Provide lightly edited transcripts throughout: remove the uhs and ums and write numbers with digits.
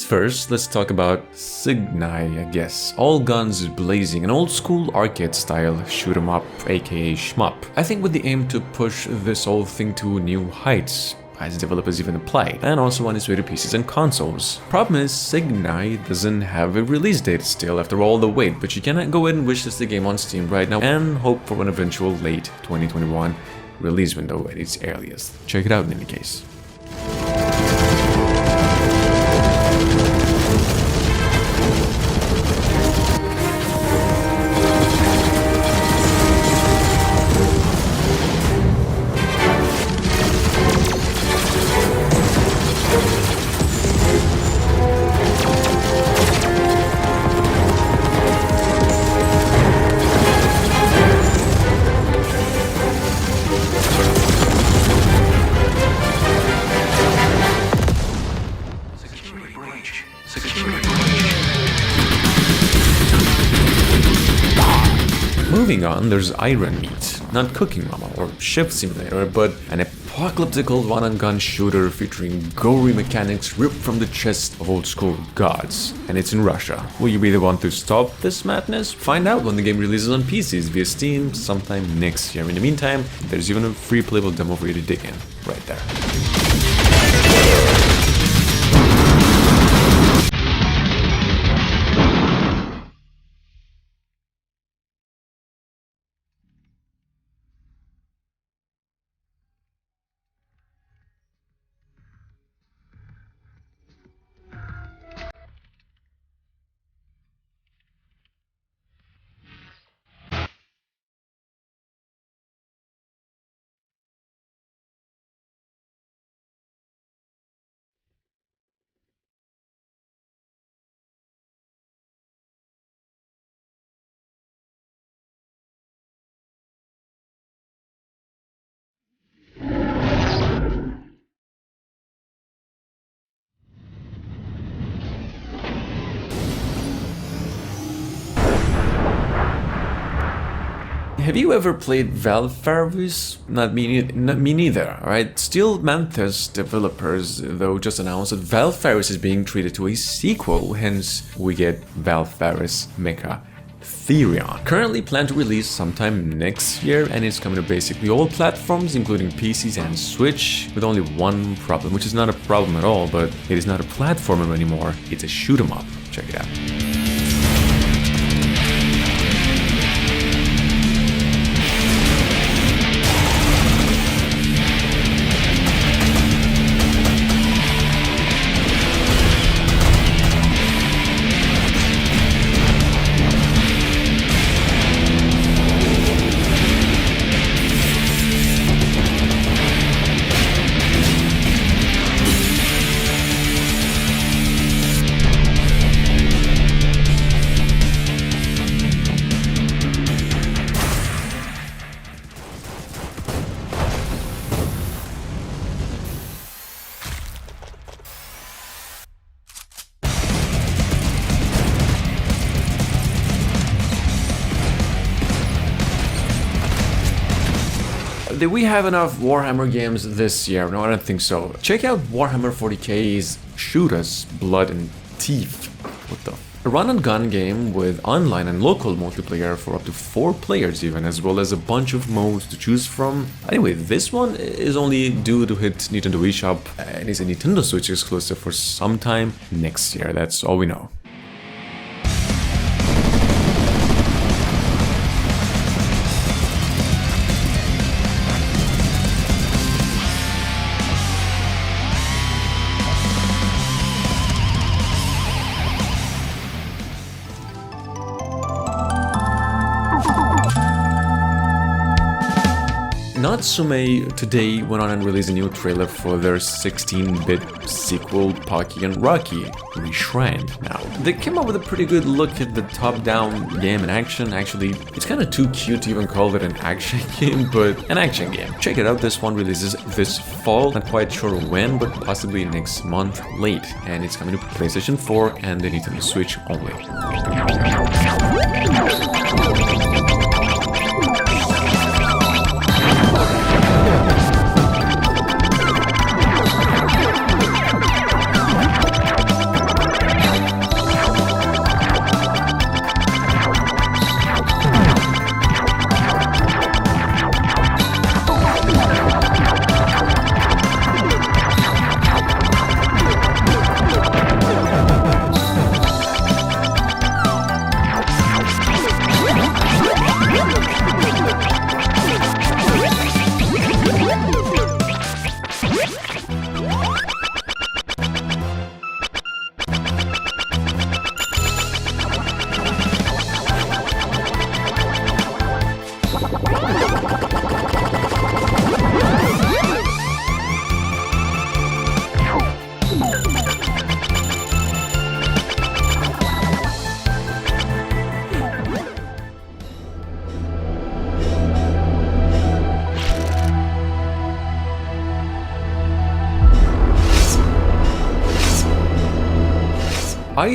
things first, let's talk about Cygni, I guess. All guns blazing, an old school arcade style shoot 'em up, aka shmup. I think with the aim to push this whole thing to new heights, as developers even implied, and also on its way to PCs and consoles. Problem is, Cygni doesn't have a release date still after all the wait, but you cannot go ahead and wishlist the game on Steam right now and hope for an eventual late 2021 release window at its earliest. Check it out in any case. Moving on, there's Iron Meat, not Cooking Mama or Shift Simulator, but an apocalyptical run-and-gun shooter featuring gory mechanics ripped from the chest of old-school gods. And it's in Russia. Will you be the one to stop this madness? Find out when the game releases on PCs via Steam sometime next year. In the meantime, there's even a free playable demo for you to dig in, right there. Have you ever played Valfaris? Not me neither, alright? Steel Mantis developers, though, just announced that Valfaris is being treated to a sequel, hence we get Valfaris Mecha Therion. Currently planned to release sometime next year, and it's coming to basically all platforms, including PCs and Switch, with only one problem, which is not a problem at all, but it is not a platformer anymore, it's a shoot 'em up. Check it out. Did we have enough Warhammer games this year? No, I don't think so. Check out Warhammer 40k's Shoot Us, Blood and Teeth. What the? A run-and-gun game with online and local multiplayer for up to 4 players even, as well as a bunch of modes to choose from. Anyway, this one is only due to hit Nintendo eShop and is a Nintendo Switch exclusive for sometime next year. That's all we know. Natsume today went on and released a new trailer for their 16-bit sequel Pocky and Rocky, Reshrined now. They came up with a pretty good look at the top-down game in action. Actually, it's kind of too cute to even call it an action game, but an action game. Check it out, this one releases this fall, not quite sure when, but possibly next month late, and it's coming to PlayStation 4 and the Nintendo Switch only.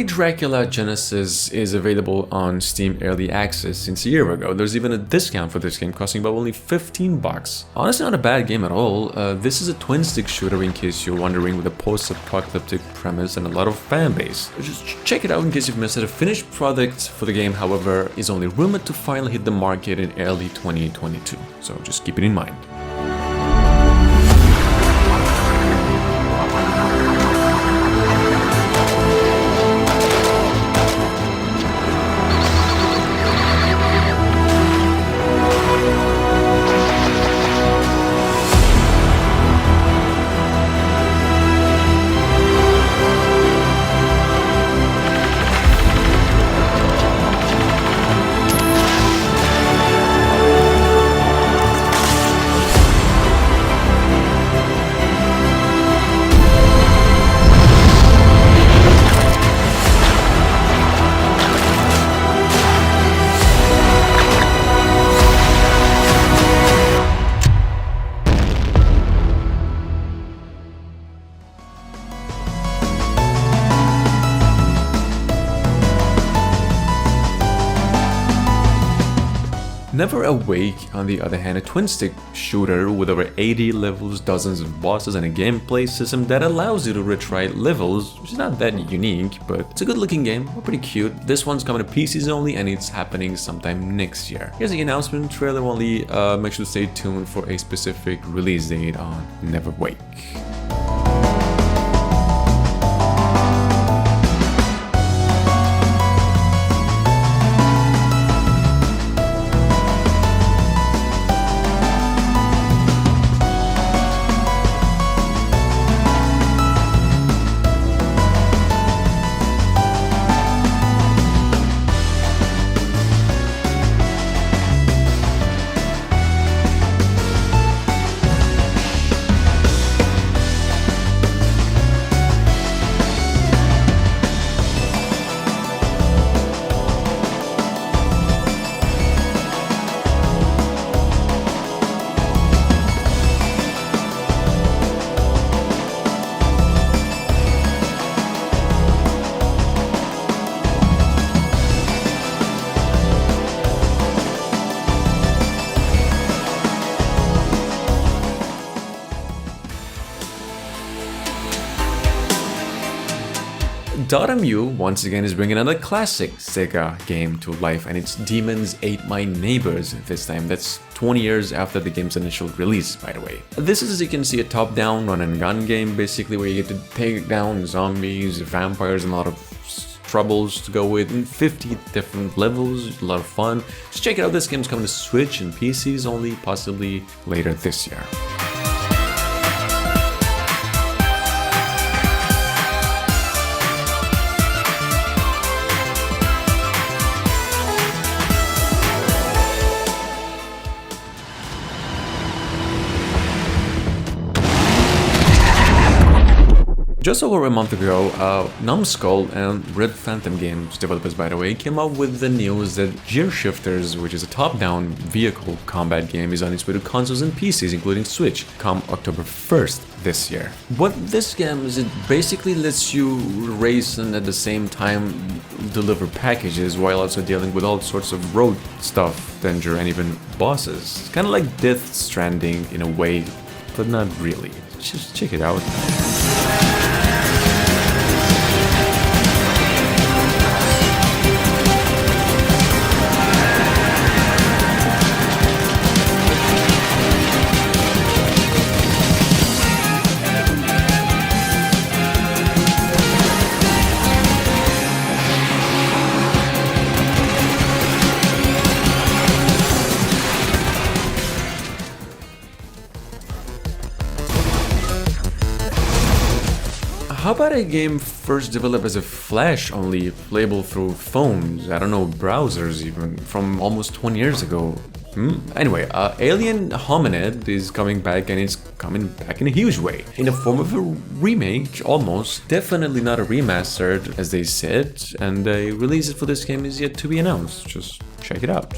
Dracula Genesis is available on Steam Early Access since a year ago. There's even a discount for this game costing about only 15 bucks. Honestly, not a bad game at all. This is a twin-stick shooter in case you're wondering, with a post-apocalyptic premise and a lot of fan base. Just check it out in case you've missed it. A finished product for the game, however, is only rumored to finally hit the market in early 2022, so just keep it in mind. Never Awake, on the other hand, a twin-stick shooter with over 80 levels, dozens of bosses, and a gameplay system that allows you to retry levels, which is not that unique, but it's a good-looking game, pretty cute. This one's coming to PCs only, and it's happening sometime next year. Here's the announcement trailer only. Make sure to stay tuned for a specific release date on Never Wake. Mu once again is bringing another classic Sega game to life, and it's Demons Ate My Neighbors this time. That's 20 years after the game's initial release, by the way. This is, as you can see, a top-down run-and-gun game, basically, where you get to take down zombies, vampires, and a lot of troubles to go with, in 50 different levels. A lot of fun. Just check it out. This game's coming to Switch and PCs only, possibly later this year. Just over a month ago, Numbskull and Red Phantom Games, developers by the way, came up with the news that Gearshifters, which is a top-down vehicle combat game, is on its way to consoles and PCs, including Switch, come October 1st this year. What this game is, it basically lets you race and at the same time deliver packages while also dealing with all sorts of road stuff, danger, and even bosses. Kind of like Death Stranding in a way, but not really. Just check it out. How about a game first developed as a Flash only, playable through phones, I don't know, browsers even, from almost 20 years ago? Anyway, Alien Hominid is coming back, and it's coming back in a huge way. In the form of a remake, almost. Definitely not a remastered, as they said, and the release for this game is yet to be announced. Just check it out.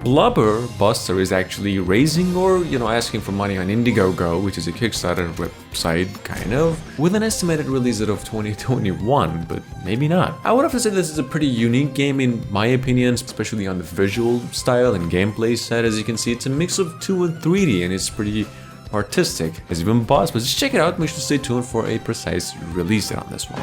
Blubber Buster is actually raising or, asking for money on Indiegogo, which is a Kickstarter website, kind of, with an estimated release date of 2021, but maybe not. I would have to say this is a pretty unique game in my opinion, especially on the visual style and gameplay side. As you can see, it's a mix of 2 and 3D, and it's pretty artistic, as even boss, but just check it out. Make sure to stay tuned for a precise release date on this one.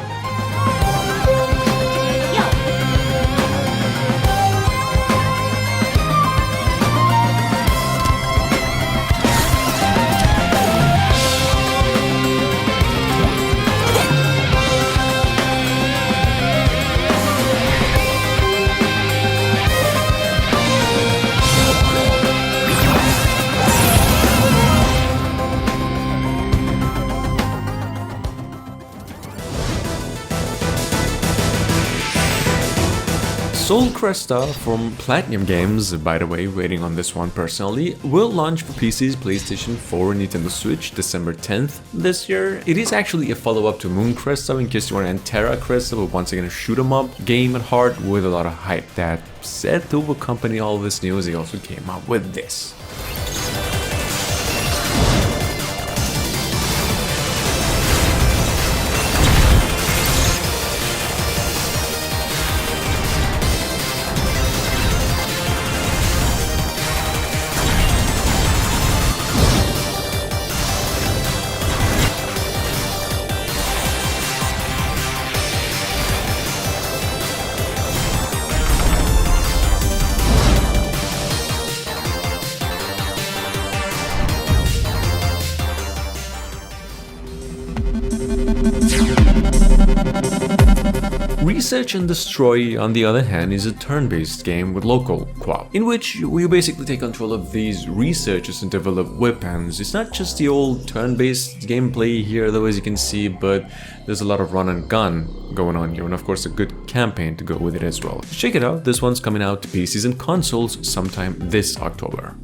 Soul Cresta from Platinum Games, by the way, waiting on this one personally, will launch for PCs, PlayStation 4 and Nintendo Switch December 10th this year. It is actually a follow-up to Moon Cresta, in case you want an Terra Cresta, but once again a shoot-'em-up game at heart with a lot of hype. That said, to accompany all this news, they also came out with this. Research and Destroy, on the other hand, is a turn-based game with local co-op, in which you basically take control of these researchers and develop weapons. It's not just the old turn-based gameplay here, though, as you can see, but there's a lot of run and gun going on here, and of course a good campaign to go with it as well. Check it out, this one's coming out to PCs and consoles sometime this October.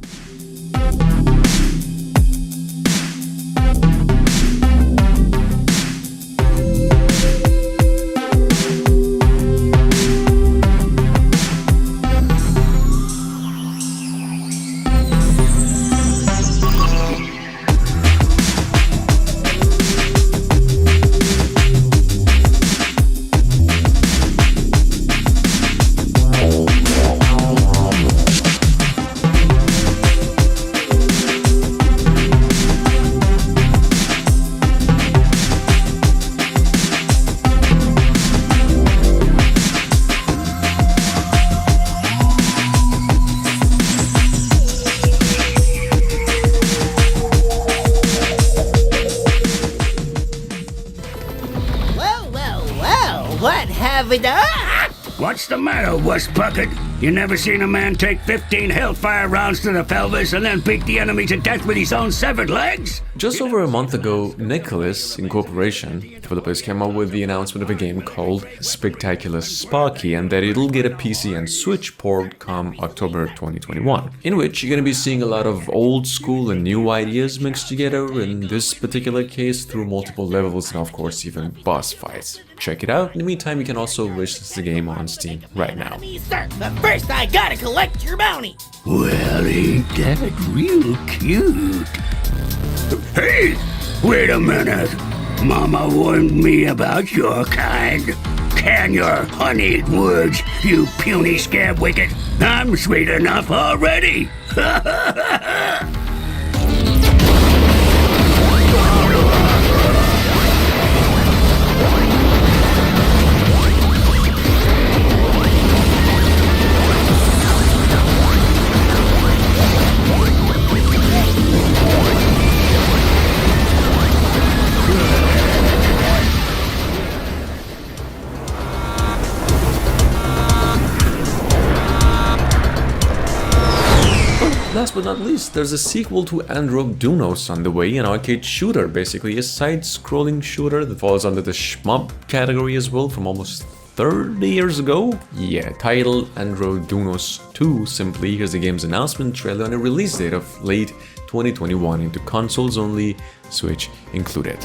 What's the matter, Wuss Bucket? You never seen a man take 15 Hellfire rounds to the pelvis and then beat the enemy to death with his own severed legs? Just over a month ago, Nicholas Incorporation, developers, came out with the announcement of a game called Spectacular Pocky, and that it'll get a PC and Switch port come October 2021, in which you're going to be seeing a lot of old school and new ideas mixed together, in this particular case through multiple levels and of course even boss fights. Check it out. In the meantime, you can also wishlist the game on Steam right now. But first I gotta collect your bounty. Well, ain't that real cute? Hey, wait a minute. Mama warned me about your kind. Can your honeyed words, you puny scab wicket. I'm sweet enough already. Last but not least, there's a sequel to Andro Dunos on the way, an arcade shooter, basically a side-scrolling shooter that falls under the shmup category as well, from almost 30 years ago? Yeah, titled Andro Dunos 2 simply. Here's the game's announcement trailer and a release date of late 2021 into consoles only, Switch included.